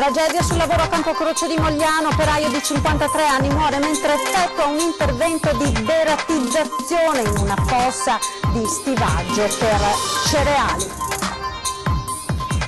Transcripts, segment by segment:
Tragedia sul lavoro a Campocroce di Mogliano, operaio di 53 anni muore mentre effettua un intervento di deratizzazione in una fossa di stivaggio per cereali.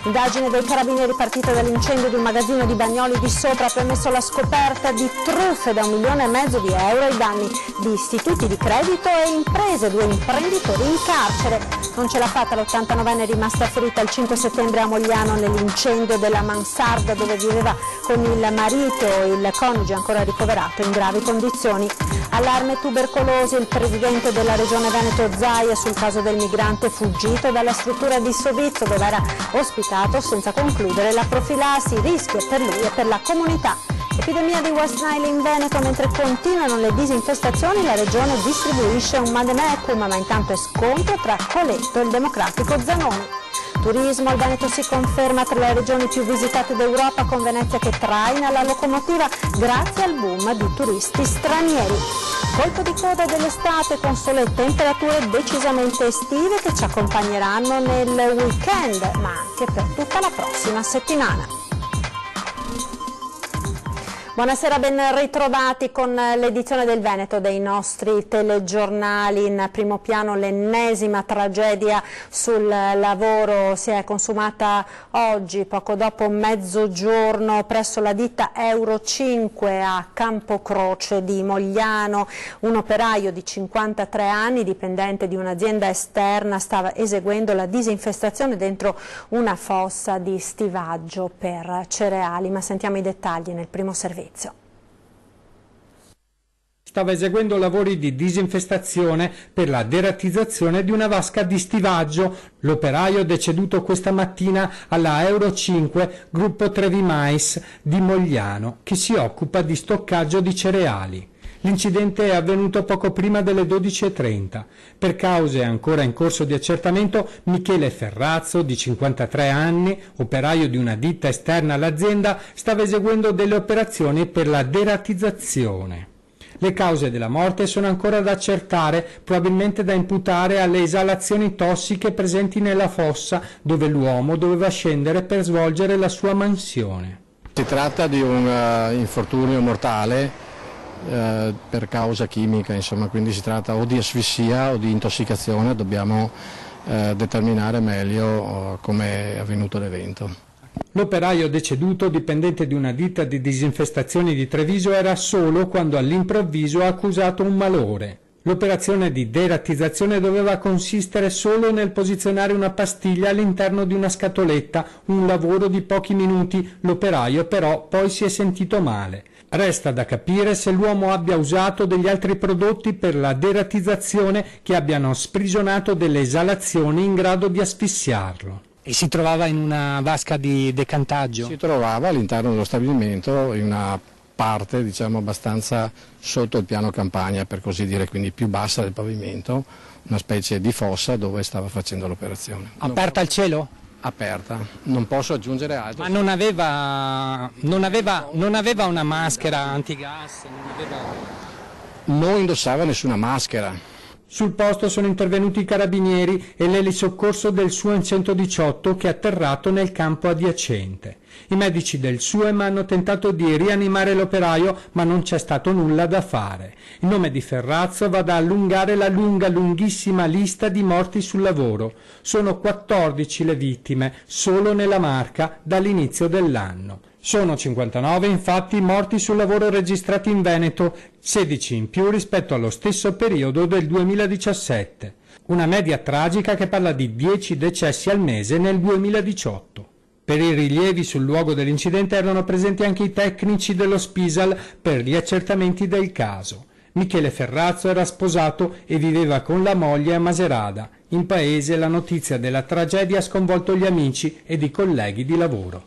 Indagine dei carabinieri partita dall'incendio di un magazzino di Bagnoli di Sopra ha permesso la scoperta di truffe da 1,5 milioni di euro ai danni di istituti di credito e imprese, 2 imprenditori in carcere. Non ce l'ha fatta l'89enne rimasta ferita il 5 settembre a Mogliano nell'incendio della mansarda dove viveva con il marito e il coniuge ancora ricoverato in gravi condizioni. Allarme tubercolosi, il presidente della regione Veneto Zaia sul caso del migrante fuggito dalla struttura di Sovizzo dove era ospitato senza concludere la profilassi, rischio per lui e per la comunità. Epidemia di West Nile in Veneto, mentre continuano le disinfestazioni la regione distribuisce un vademecum, ma intanto è scontro tra Coletto e il democratico Zanoni. Turismo, il Veneto si conferma tra le regioni più visitate d'Europa con Venezia che traina la locomotiva grazie al boom di turisti stranieri. Colpo di coda dell'estate con sole e temperature decisamente estive che ci accompagneranno nel weekend, ma anche per tutta la prossima settimana. Buonasera, ben ritrovati con l'edizione del Veneto dei nostri telegiornali. In primo piano l'ennesima tragedia sul lavoro si è consumata oggi, poco dopo mezzogiorno, presso la ditta Euro 5 a Campocroce di Mogliano. Un operaio di 53 anni, dipendente di un'azienda esterna, stava eseguendo la disinfestazione dentro una fossa di stivaggio per cereali. Ma sentiamo i dettagli nel primo servizio. Stava eseguendo lavori di disinfestazione per la deratizzazione di una vasca di stivaggio. L'operaio deceduto questa mattina alla Euro 5 Gruppo Trevi Mais di Mogliano, che si occupa di stoccaggio di cereali. L'incidente è avvenuto poco prima delle 12:30. Per cause ancora in corso di accertamento, Michele Ferrazzo, di 53 anni, operaio di una ditta esterna all'azienda, stava eseguendo delle operazioni per la deratizzazione. Le cause della morte sono ancora da accertare, probabilmente da imputare alle esalazioni tossiche presenti nella fossa dove l'uomo doveva scendere per svolgere la sua mansione. Si tratta di un infortunio mortale per causa chimica, insomma, quindi si tratta o di asfissia o di intossicazione, dobbiamo determinare meglio come è avvenuto l'evento. L'operaio deceduto, dipendente di una ditta di disinfestazioni di Treviso, era solo quando all'improvviso ha accusato un malore. L'operazione di deratizzazione doveva consistere solo nel posizionare una pastiglia all'interno di una scatoletta, un lavoro di pochi minuti. L'operaio però poi si è sentito male. Resta da capire se l'uomo abbia usato degli altri prodotti per la deratizzazione che abbiano sprigionato delle esalazioni in grado di asfissiarlo. E si trovava in una vasca di decantaggio? Si trovava all'interno dello stabilimento in una parte, diciamo, abbastanza sotto il piano campagna, per così dire, quindi più bassa del pavimento, una specie di fossa dove stava facendo l'operazione. Aperta al cielo? Aperta, non posso aggiungere altro. Ma non aveva una maschera antigas? Non indossava nessuna maschera. Sul posto sono intervenuti i carabinieri e l'elisoccorso del SUEM 118 che è atterrato nel campo adiacente. I medici del SUEM hanno tentato di rianimare l'operaio, ma non c'è stato nulla da fare. Il nome di Ferrazzo va ad allungare la lunghissima lista di morti sul lavoro. Sono 14 le vittime solo nella Marca dall'inizio dell'anno. Sono 59 infatti i morti sul lavoro registrati in Veneto, 16 in più rispetto allo stesso periodo del 2017. Una media tragica che parla di 10 decessi al mese nel 2018. Per i rilievi sul luogo dell'incidente erano presenti anche i tecnici dello Spisal per gli accertamenti del caso. Michele Ferrazzo era sposato e viveva con la moglie a Maserada. In paese la notizia della tragedia ha sconvolto gli amici ed i colleghi di lavoro.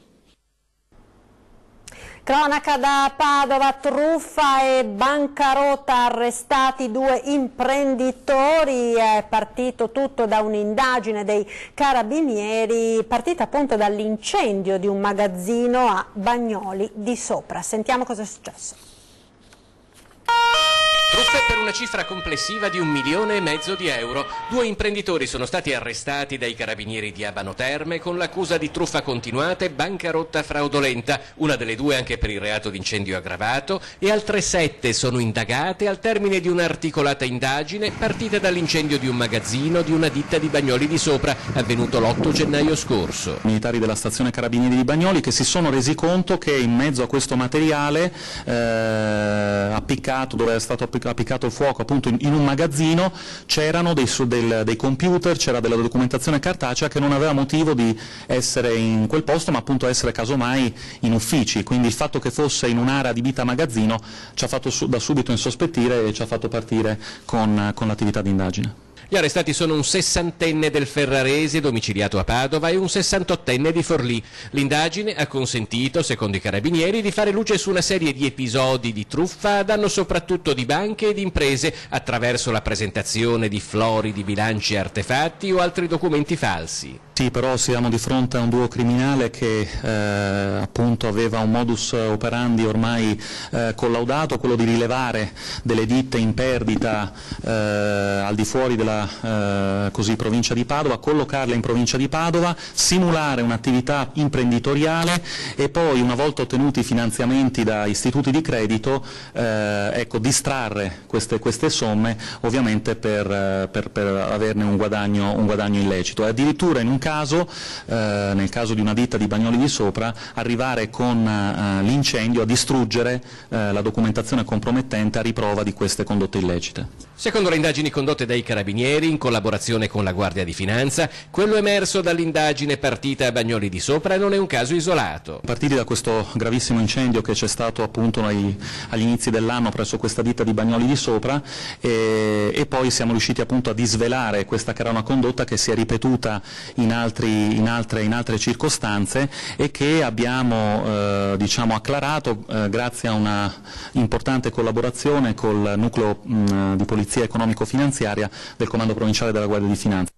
Cronaca da Padova, truffa e bancarotta, arrestati 2 imprenditori. È partito tutto da un'indagine dei carabinieri, partita appunto dall'incendio di un magazzino a Bagnoli di Sopra. Sentiamo cosa è successo. Truffe per una cifra complessiva di 1,5 milioni di euro. 2 imprenditori sono stati arrestati dai carabinieri di Abano Terme con l'accusa di truffa continuata e bancarotta fraudolenta. Una delle 2 anche per il reato di incendio aggravato e altre 7 sono indagate al termine di un'articolata indagine partita dall'incendio di un magazzino di una ditta di Bagnoli di Sopra avvenuto l'8 gennaio scorso. Militari della stazione Carabinieri di Bagnoli che si sono resi conto che in mezzo a questo materiale appiccato, dove è stato appiccato il fuoco appunto in un magazzino, c'erano dei computer, c'era della documentazione cartacea che non aveva motivo di essere in quel posto, ma appunto essere casomai in uffici, quindi il fatto che fosse in un'area adibita a magazzino ci ha fatto da subito insospettire e ci ha fatto partire con l'attività di indagine. Gli arrestati sono un 60enne del Ferrarese domiciliato a Padova e un 68enne di Forlì. L'indagine ha consentito, secondo i carabinieri, di fare luce su una serie di episodi di truffa a danno soprattutto di banche e di imprese attraverso la presentazione di flori, di bilanci e artefatti o altri documenti falsi. Sì, però siamo di fronte a un duo criminale che appunto aveva un modus operandi ormai collaudato, quello di rilevare delle ditte in perdita al di fuori della provincia di Padova, collocarle in provincia di Padova, simulare un'attività imprenditoriale e poi, una volta ottenuti finanziamenti da istituti di credito, distrarre queste somme ovviamente per averne un guadagno illecito. E addirittura in un caso, nel caso di una ditta di Bagnoli di Sopra, arrivare con l'incendio a distruggere la documentazione compromettente a riprova di queste condotte illecite. Secondo le indagini condotte dai carabinieri, in collaborazione con la Guardia di Finanza, quello emerso dall'indagine partita a Bagnoli di Sopra non è un caso isolato. Partiti da questo gravissimo incendio che c'è stato appunto agli inizi dell'anno presso questa ditta di Bagnoli di Sopra e poi siamo riusciti appunto a disvelare questa che era una condotta che si è ripetuta in altre circostanze e che abbiamo acclarato grazie a una importante collaborazione col nucleo di polizia economico-finanziaria del Comando Provinciale della Guardia di Finanza.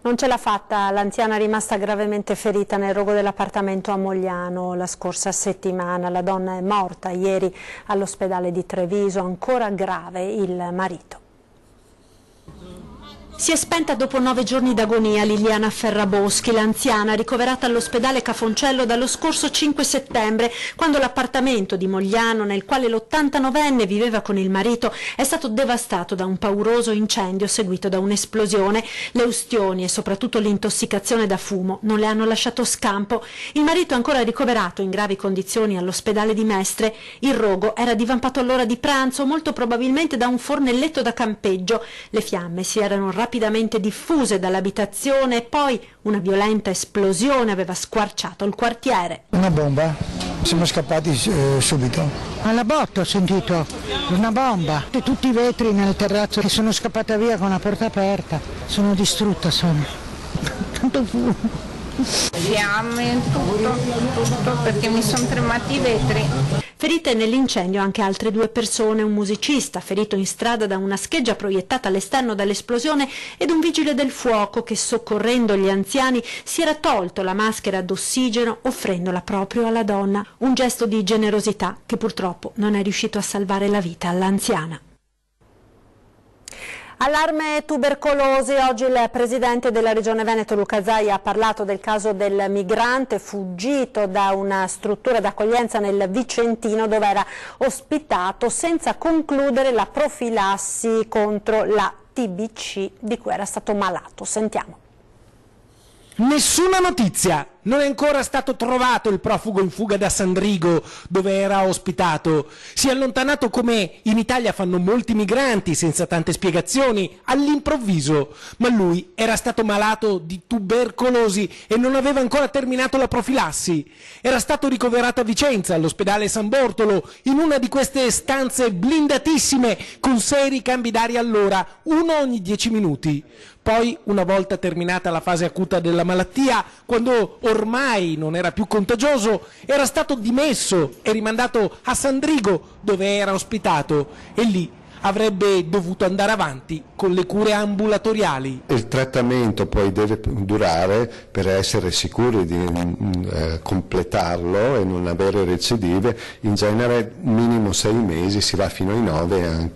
Non ce l'ha fatta l'anziana rimasta gravemente ferita nel rogo dell'appartamento a Mogliano la scorsa settimana. La donna è morta ieri all'ospedale di Treviso, ancora grave il marito. Si è spenta dopo 9 giorni d'agonia Liliana Ferraboschi, l'anziana ricoverata all'ospedale Cafoncello dallo scorso 5 settembre, quando l'appartamento di Mogliano, nel quale l'89enne viveva con il marito, è stato devastato da un pauroso incendio seguito da un'esplosione. Le ustioni e soprattutto l'intossicazione da fumo non le hanno lasciato scampo. Il marito è ancora ricoverato in gravi condizioni all'ospedale di Mestre. Il rogo era divampato all'ora di pranzo, molto probabilmente da un fornelletto da campeggio. Le fiamme si erano rapidamente diffuse dall'abitazione e poi una violenta esplosione aveva squarciato il quartiere. Una bomba, siamo scappati subito. Alla botta ho sentito una bomba, e tutti i vetri nel terrazzo che sono scappata via con la porta aperta, sono distrutta, tanto fumo. Fiamme, tutto perché mi sono tremati i vetri. Ferite nell'incendio anche altre 2 persone, un musicista ferito in strada da una scheggia proiettata all'esterno dall'esplosione ed un vigile del fuoco che, soccorrendo gli anziani, si era tolto la maschera d'ossigeno offrendola proprio alla donna, un gesto di generosità che purtroppo non è riuscito a salvare la vita all'anziana. Allarme tubercolosi. Oggi il presidente della Regione Veneto Luca Zaia ha parlato del caso del migrante fuggito da una struttura d'accoglienza nel Vicentino dove era ospitato senza concludere la profilassi contro la TBC di cui era stato malato. Sentiamo. Nessuna notizia. Non è ancora stato trovato il profugo in fuga da Sandrigo, dove era ospitato. Si è allontanato come in Italia fanno molti migranti, senza tante spiegazioni, all'improvviso. Ma lui era stato malato di tubercolosi e non aveva ancora terminato la profilassi. Era stato ricoverato a Vicenza, all'ospedale San Bortolo, in una di queste stanze blindatissime, con 6 ricambi d'aria all'ora, uno ogni 10 minuti. Poi, una volta terminata la fase acuta della malattia, quando ormai non era più contagioso, era stato dimesso e rimandato a Sandrigo, dove era ospitato, e lì avrebbe dovuto andare avanti con le cure ambulatoriali. Il trattamento poi deve durare, per essere sicuri di completarlo e non avere recidive, in genere minimo 6 mesi, si va fino ai 9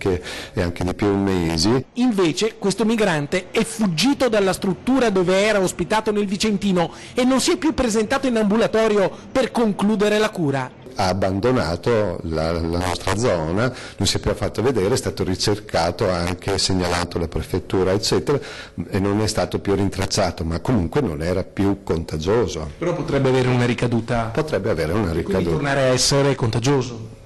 e anche di più mesi. Invece questo migrante è fuggito dalla struttura dove era ospitato nel Vicentino e non si è più presentato in ambulatorio per concludere la cura. Ha abbandonato la nostra zona, non si è più fatto vedere, è stato ricercato, anche segnalato alla prefettura eccetera, e non è stato più rintracciato, ma comunque non era più contagioso. Però potrebbe avere una ricaduta. Potrebbe avere una ricaduta. Quindi tornare a essere contagioso.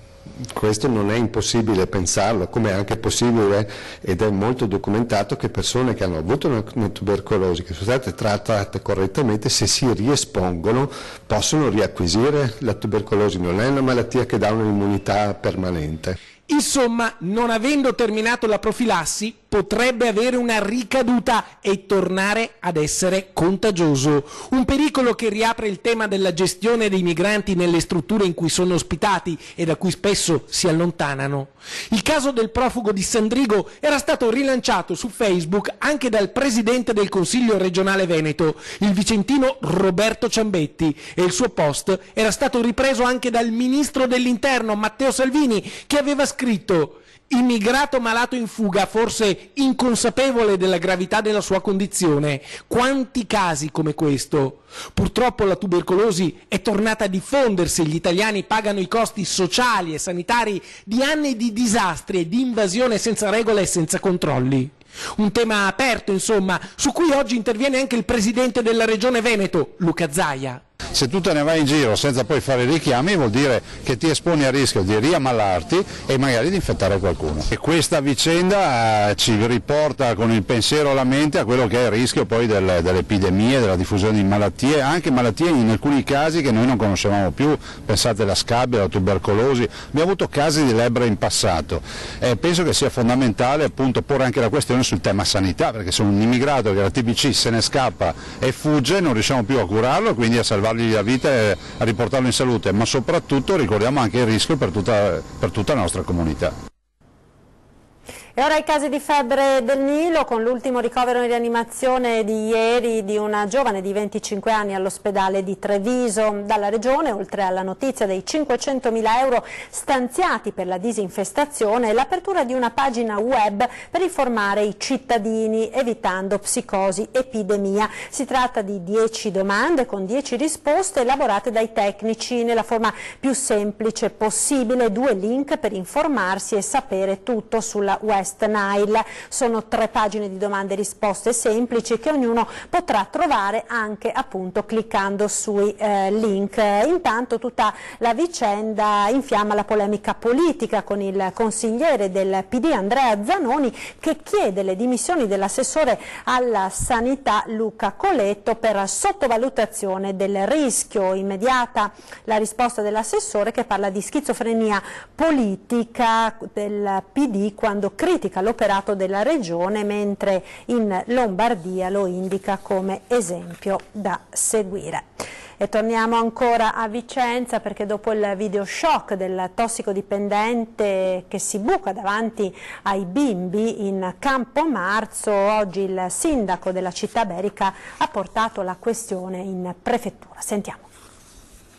Questo non è impossibile pensarlo, come è anche possibile, ed è molto documentato, che persone che hanno avuto una tubercolosi, che sono state trattate correttamente, se si riespongono possono riacquisire la tubercolosi, non è una malattia che dà un'immunità permanente. Insomma, non avendo terminato la profilassi, potrebbe avere una ricaduta e tornare ad essere contagioso. Un pericolo che riapre il tema della gestione dei migranti nelle strutture in cui sono ospitati e da cui spesso si allontanano. Il caso del profugo di Sandrigo era stato rilanciato su Facebook anche dal presidente del Consiglio regionale Veneto, il vicentino Roberto Ciambetti, e il suo post era stato ripreso anche dal ministro dell'Interno Matteo Salvini, che aveva scritto: immigrato malato in fuga, forse inconsapevole della gravità della sua condizione. Quanti casi come questo? Purtroppo la tubercolosi è tornata a diffondersi, gli italiani pagano i costi sociali e sanitari di anni di disastri e di invasione senza regole e senza controlli. Un tema aperto, insomma, su cui oggi interviene anche il presidente della regione Veneto, Luca Zaia. Se tu te ne vai in giro senza poi fare richiami, vuol dire che ti esponi a rischio di riammalarti e magari di infettare qualcuno. E questa vicenda ci riporta con il pensiero alla mente a quello che è il rischio poi delle epidemie, della diffusione di malattie, anche malattie in alcuni casi che noi non conoscevamo più. Pensate alla scabbia, alla tubercolosi, abbiamo avuto casi di lebbra in passato. Penso che sia fondamentale appunto porre anche la questione sul tema sanità, perché se un immigrato che la TBC se ne scappa e fugge non riusciamo più a curarlo, quindi a salvargli la vita e a riportarlo in salute, ma soprattutto ricordiamo anche il rischio per tutta la nostra comunità. E ora i casi di febbre del Nilo, con l'ultimo ricovero in rianimazione di ieri di una giovane di 25 anni all'ospedale di Treviso. Dalla regione, oltre alla notizia dei 500.000 euro stanziati per la disinfestazione, e l'apertura di una pagina web per informare i cittadini, evitando psicosi epidemia. Si tratta di 10 domande con 10 risposte elaborate dai tecnici nella forma più semplice possibile, 2 link per informarsi e sapere tutto sulla West Nile. Sono 3 pagine di domande e risposte semplici che ognuno potrà trovare anche appunto cliccando sui link. Intanto tutta la vicenda infiamma la polemica politica, con il consigliere del PD Andrea Zanoni che chiede le dimissioni dell'assessore alla sanità Luca Coletto per sottovalutazione del rischio. Immediata la risposta dell'assessore, che parla di schizofrenia politica del PD quando critica l'operato della regione, mentre in Lombardia lo indica come esempio da seguire. E torniamo ancora a Vicenza, perché dopo il video shock del tossicodipendente che si buca davanti ai bimbi in Campomarzo, oggi il sindaco della città berica ha portato la questione in prefettura. Sentiamo.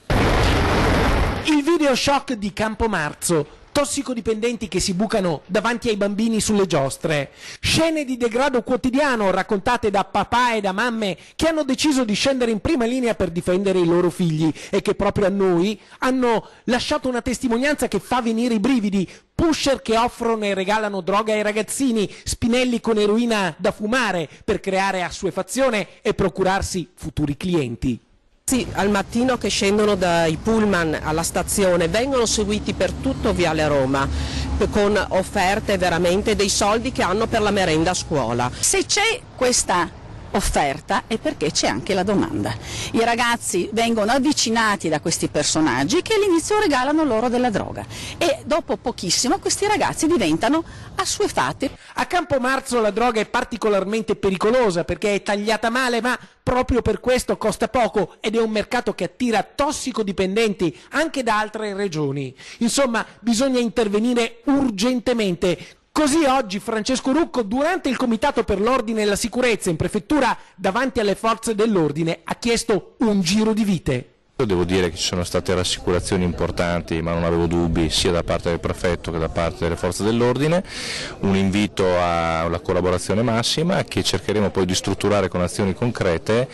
Il video shock di Campomarzo. Tossicodipendenti che si bucano davanti ai bambini sulle giostre. Scene di degrado quotidiano raccontate da papà e da mamme che hanno deciso di scendere in prima linea per difendere i loro figli e che proprio a noi hanno lasciato una testimonianza che fa venire i brividi. Pusher che offrono e regalano droga ai ragazzini, spinelli con eroina da fumare per creare assuefazione e procurarsi futuri clienti. Al mattino che scendono dai pullman alla stazione vengono seguiti per tutto Viale Roma con offerte veramente dei soldi che hanno per la merenda a scuola. Se c'è questa offerta è perché c'è anche la domanda. I ragazzi vengono avvicinati da questi personaggi che all'inizio regalano loro della droga e dopo pochissimo questi ragazzi diventano assuefatti. A Campomarzo la droga è particolarmente pericolosa perché è tagliata male, ma proprio per questo costa poco ed è un mercato che attira tossicodipendenti anche da altre regioni. Insomma, bisogna intervenire urgentemente. Così oggi Francesco Rucco, durante il Comitato per l'Ordine e la Sicurezza in prefettura davanti alle forze dell'ordine, ha chiesto un giro di vite. Devo dire che ci sono state rassicurazioni importanti, ma non avevo dubbi, sia da parte del prefetto che da parte delle forze dell'ordine, un invito alla collaborazione massima che cercheremo poi di strutturare con azioni concrete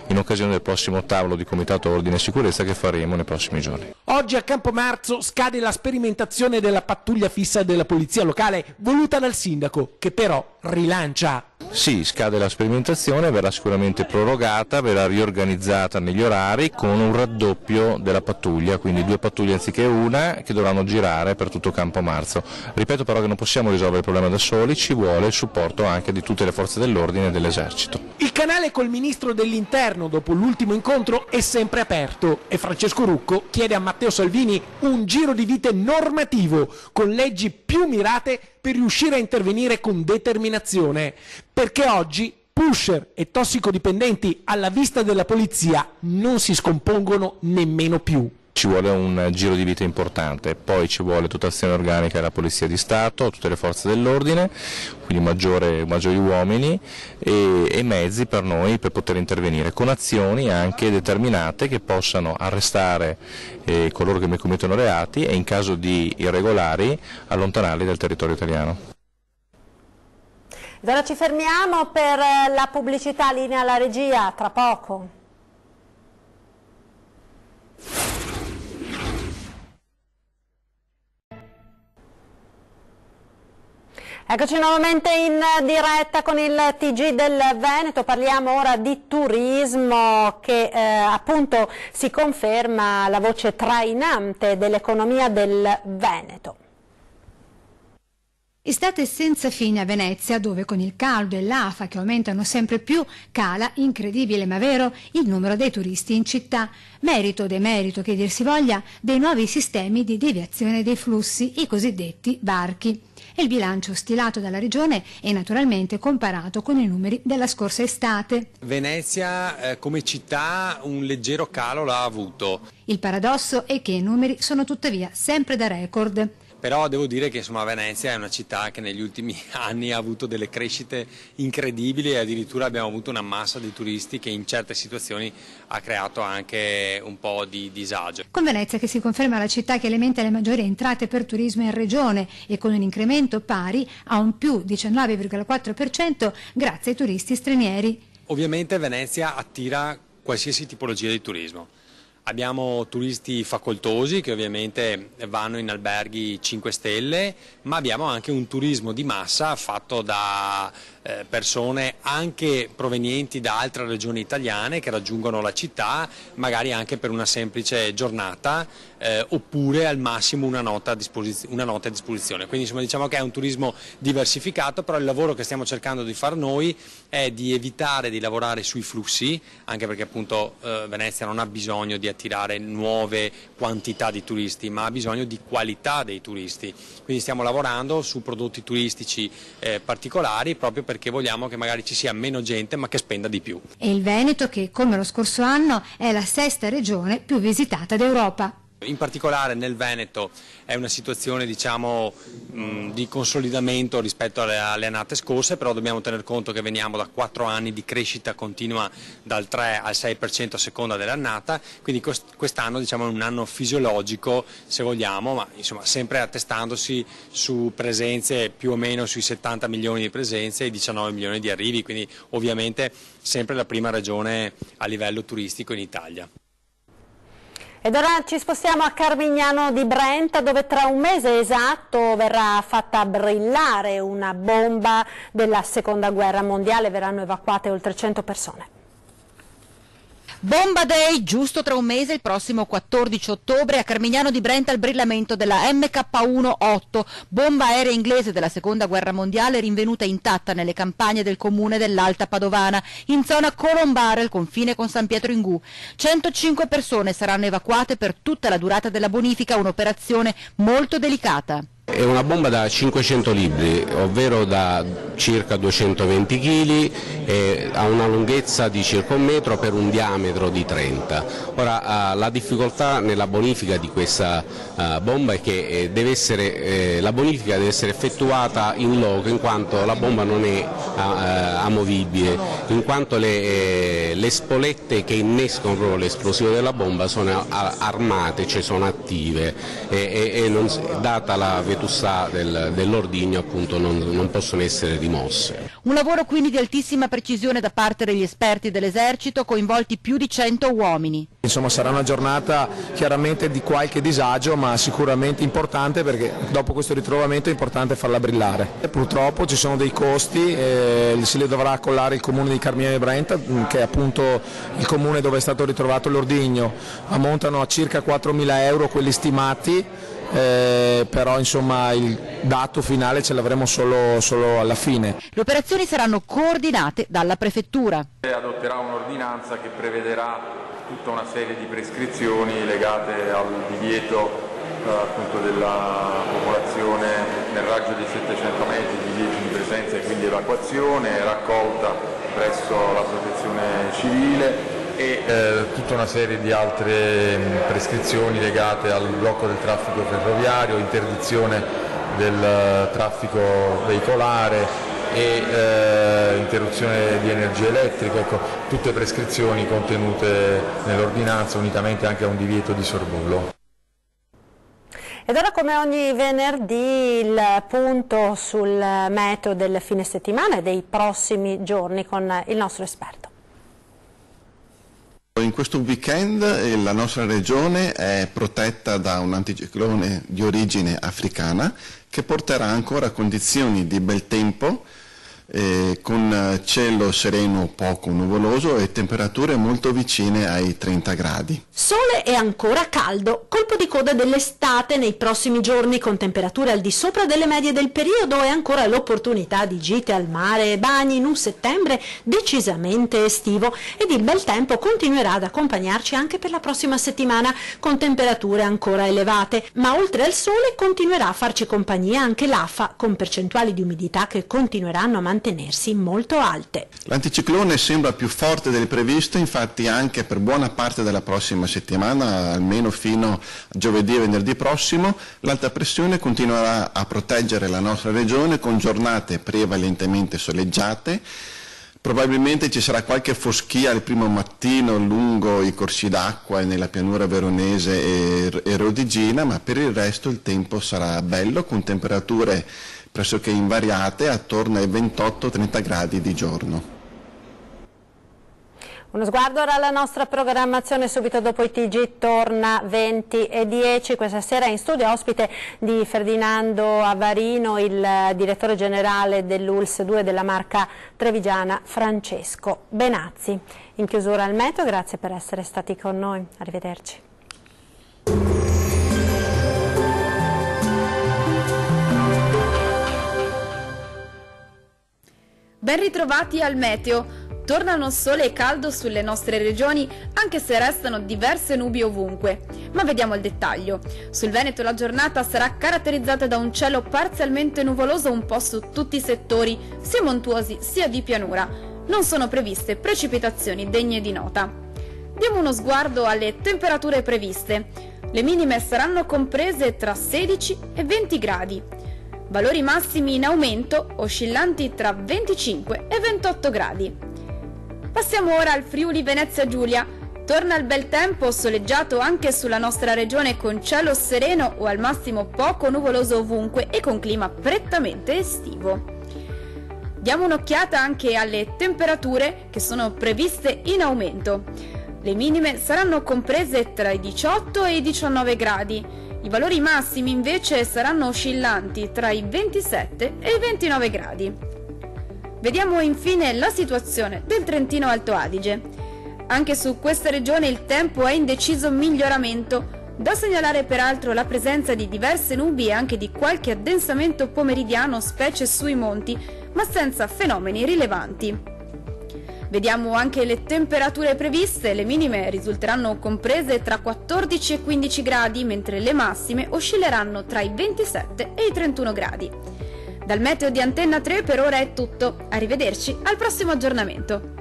in occasione del prossimo tavolo di Comitato Ordine e Sicurezza che faremo nei prossimi giorni. Oggi a Campomarzo scade la sperimentazione della pattuglia fissa della polizia locale voluta dal sindaco, che però rilancia. Sì, scade la sperimentazione, verrà sicuramente prorogata, verrà riorganizzata negli orari con un raddoppio della pattuglia, quindi 2 pattuglie anziché una che dovranno girare per tutto Campomarzo. Ripeto però che non possiamo risolvere il problema da soli, ci vuole il supporto anche di tutte le forze dell'ordine e dell'esercito. Il canale col ministro dell'Interno dopo l'ultimo incontro è sempre aperto e Francesco Rucco chiede a Matteo Salvini un giro di vite normativo con leggi più mirate per riuscire a intervenire con determinazione, perché oggi pusher e tossicodipendenti alla vista della polizia non si scompongono nemmeno più. Ci vuole un giro di vita importante, poi ci vuole dotazione organica della Polizia di Stato, tutte le forze dell'ordine, quindi maggiori uomini e mezzi per noi per poter intervenire, con azioni anche determinate che possano arrestare coloro che commettono reati e in caso di irregolari allontanarli dal territorio italiano. Ed ora ci fermiamo per la pubblicità, linea alla regia, tra poco. Eccoci nuovamente in diretta con il TG del Veneto, parliamo ora di turismo che appunto si conferma la voce trainante dell'economia del Veneto. Estate senza fine a Venezia, dove con il caldo e l'afa che aumentano sempre più cala, incredibile ma vero, il numero dei turisti in città. Merito o demerito che dir si voglia dei nuovi sistemi di deviazione dei flussi, i cosiddetti varchi. E il bilancio stilato dalla regione è naturalmente comparato con i numeri della scorsa estate. Venezia come città un leggero calo l'ha avuto. Il paradosso è che i numeri sono tuttavia sempre da record. Però devo dire che insomma, Venezia è una città che negli ultimi anni ha avuto delle crescite incredibili e addirittura abbiamo avuto una massa di turisti che in certe situazioni ha creato anche un po' di disagio. Con Venezia che si conferma la città che alimenta le maggiori entrate per turismo in regione e con un incremento pari a un più 19,4% grazie ai turisti stranieri. Ovviamente Venezia attira qualsiasi tipologia di turismo. Abbiamo turisti facoltosi che ovviamente vanno in alberghi 5 stelle, ma abbiamo anche un turismo di massa fatto da persone anche provenienti da altre regioni italiane che raggiungono la città, magari anche per una semplice giornata oppure al massimo una notte a disposizione. Quindi insomma diciamo che è un turismo diversificato, però il lavoro che stiamo cercando di fare noi è di evitare di lavorare sui flussi, anche perché appunto Venezia non ha bisogno di attirare nuove quantità di turisti, ma ha bisogno di qualità dei turisti. Quindi stiamo lavorando su prodotti turistici particolari proprio perché vogliamo che magari ci sia meno gente ma che spenda di più. E il Veneto che come lo scorso anno è la 6ª regione più visitata d'Europa. In particolare nel Veneto è una situazione diciamo di consolidamento rispetto alle annate scorse, però dobbiamo tener conto che veniamo da 4 anni di crescita continua dal 3 al 6% a seconda dell'annata, quindi quest'anno diciamo è un anno fisiologico se vogliamo, ma insomma sempre attestandosi su presenze più o meno sui 70 milioni di presenze e 19 milioni di arrivi, quindi ovviamente sempre la prima regione a livello turistico in Italia. Ed ora ci spostiamo a Carmignano di Brenta, dove tra un mese esatto verrà fatta brillare una bomba della Seconda Guerra Mondiale, verranno evacuate oltre 100 persone. Bomba Day, giusto tra un mese, il prossimo 14 ottobre, a Carmignano di Brenta il brillamento della MK1-8, bomba aerea inglese della Seconda Guerra Mondiale rinvenuta intatta nelle campagne del comune dell'Alta Padovana, in zona Colombare, al confine con San Pietro Ingù. 105 persone saranno evacuate per tutta la durata della bonifica, un'operazione molto delicata. È una bomba da 500 litri, ovvero da circa 220 kg, ha una lunghezza di circa 1 metro per un diametro di 30. Ora la difficoltà nella bonifica di questa bomba è che la bonifica deve essere effettuata in loco, in quanto la bomba non è amovibile, in quanto le spolette che innescono proprio l'esplosione della bomba sono armate, cioè sono attive e data la vetustà dell'ordigno appunto non possono essere rimosse. Un lavoro quindi di altissima precisione da parte degli esperti dell'esercito, coinvolti più di 100 uomini. Insomma, sarà una giornata chiaramente di qualche disagio, ma sicuramente importante, perché dopo questo ritrovamento è importante farla brillare. Purtroppo ci sono dei costi, si le dovrà accollare il comune di Carmignano di Brenta, che è appunto il comune dove è stato ritrovato l'ordigno. Ammontano a circa 4.000 euro quelli stimati. Però insomma il dato finale ce l'avremo solo alla fine. Le operazioni saranno coordinate dalla prefettura. Adotterà un'ordinanza che prevederà tutta una serie di prescrizioni legate al divieto appunto della popolazione nel raggio di 700 metri, divieto di presenza e quindi evacuazione, raccolta presso la protezione civile e tutta una serie di altre prescrizioni legate al blocco del traffico ferroviario, interdizione del traffico veicolare e interruzione di energia elettrica, ecco, tutte prescrizioni contenute nell'ordinanza, unitamente anche a un divieto di sorvolo. Ed ora, come ogni venerdì, il punto sul meteo del fine settimana e dei prossimi giorni con il nostro esperto. In questo weekend la nostra regione è protetta da un anticiclone di origine africana che porterà ancora condizioni di bel tempo con cielo sereno poco nuvoloso e temperature molto vicine ai 30 gradi. Sole e ancora caldo, colpo di coda dell'estate nei prossimi giorni con temperature al di sopra delle medie del periodo e ancora l'opportunità di gite al mare e bagni in un settembre decisamente estivo, ed il bel tempo continuerà ad accompagnarci anche per la prossima settimana con temperature ancora elevate, ma oltre al sole continuerà a farci compagnia anche l'afa con percentuali di umidità che continueranno a mantenersi molto alte. L'anticiclone sembra più forte del previsto, infatti anche per buona parte della prossima settimana, almeno fino a giovedì e venerdì prossimo, l'alta pressione continuerà a proteggere la nostra regione con giornate prevalentemente soleggiate. Probabilmente ci sarà qualche foschia il primo mattino lungo i corsi d'acqua e nella pianura veronese e rodigina, ma per il resto il tempo sarà bello con temperature pressoché invariate attorno ai 28-30 gradi di giorno. Uno sguardo ora alla nostra programmazione, subito dopo i TG torna 20:10. Questa sera in studio ospite di Ferdinando Avarino, il direttore generale dell'ULSS 2 della Marca Trevigiana, Francesco Benazzi. In chiusura al meteo, grazie per essere stati con noi, arrivederci. Ben ritrovati al meteo. Tornano sole e caldo sulle nostre regioni, anche se restano diverse nubi ovunque. Ma vediamo il dettaglio. Sul Veneto la giornata sarà caratterizzata da un cielo parzialmente nuvoloso un po' su tutti i settori, sia montuosi sia di pianura. Non sono previste precipitazioni degne di nota. Diamo uno sguardo alle temperature previste. Le minime saranno comprese tra 16 e 20 gradi. Valori massimi in aumento, oscillanti tra 25 e 28 gradi. Passiamo ora al Friuli Venezia Giulia. Torna il bel tempo soleggiato anche sulla nostra regione con cielo sereno o al massimo poco nuvoloso ovunque e con clima prettamente estivo. Diamo un'occhiata anche alle temperature che sono previste in aumento. Le minime saranno comprese tra i 18 e i 19 gradi. I valori massimi invece saranno oscillanti tra i 27 e i 29 gradi. Vediamo infine la situazione del Trentino Alto Adige. Anche su questa regione il tempo è in deciso miglioramento. Da segnalare peraltro la presenza di diverse nubi e anche di qualche addensamento pomeridiano, specie sui monti, ma senza fenomeni rilevanti. Vediamo anche le temperature previste, le minime risulteranno comprese tra 14 e 15 gradi, mentre le massime oscilleranno tra i 27 e i 31 gradi. Dal meteo di Antenna 3 per ora è tutto, arrivederci al prossimo aggiornamento.